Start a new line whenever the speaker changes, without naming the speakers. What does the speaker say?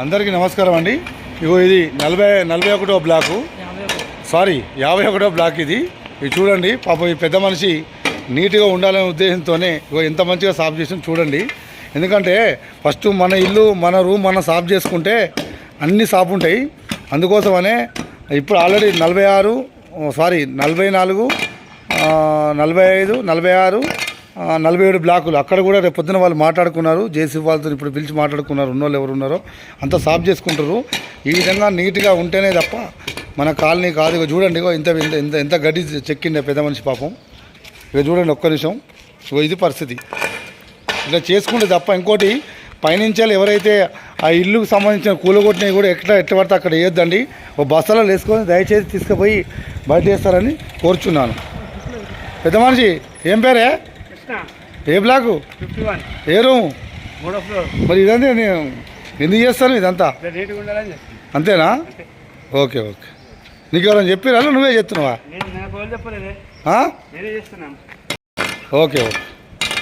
అందరికీ నమస్కారం అండి. ఇగో ఇది 41వ బ్లాకు, సారీ 51వ బ్లాక్. ఇది చూడండి. పాపం ఈ పెద్ద మనిషి నీట్గా ఉండాలనే ఉద్దేశంతోనే ఇగో ఎంత మంచిగా సాఫ్ చేసి చూడండి. ఎందుకంటే ఫస్ట్ మన ఇల్లు, మన రూమ్ మనం సాఫ్ చేసుకుంటే అన్నీ సాఫ్ ఉంటాయి. అందుకోసమనే ఇప్పుడు ఆల్రెడీ 44, 45, 45, 46, 47 బ్లాకులు అక్కడ కూడా రేపు పొద్దున వాళ్ళు మాట్లాడుకున్నారు. జేసీ వాళ్ళతో ఇప్పుడు పిలిచి మాట్లాడుకున్నారు. ఉన్నోళ్ళు ఎవరు ఉన్నారో అంతా సాఫ్ చేసుకుంటారు. ఈ విధంగా నీట్గా ఉంటేనే తప్ప మన కాలనీ కాదు. ఇక చూడండి, ఇగో ఇంత ఇంత ఎంత గడ్డి చెక్కిండే పెద్ద మనిషి పాపం. ఇక చూడండి ఒక్క నిమిషం. ఇగో ఇది పరిస్థితి. ఇలా చేసుకుంటే తప్ప ఇంకోటి పైనుంచాలి ఎవరైతే ఆ ఇల్లుకు సంబంధించిన కూలగొట్టినవి కూడా ఎట్లా పడితే అక్కడ వేయొద్దండి. ఓ బస్సులో వేసుకొని దయచేసి తీసుకుపోయి బయట వేస్తారని కోరుచున్నాను. పెద్ద మనిషి ఏం పేరే? ఏ బ్లాకు?
51.
ఏ రూము?
3వ ఫ్లోర్.
మరి ఇదంతా నేను ఎందుకు చేస్తాను ఇదంతా? అంతేనా? Okay okay. నీకు ఎవరైనా చెప్పిరా? నువ్వే చెప్తున్నావా?
నేను చెప్పలేదే, నేనే చేస్తున్నాను.
Okay okay.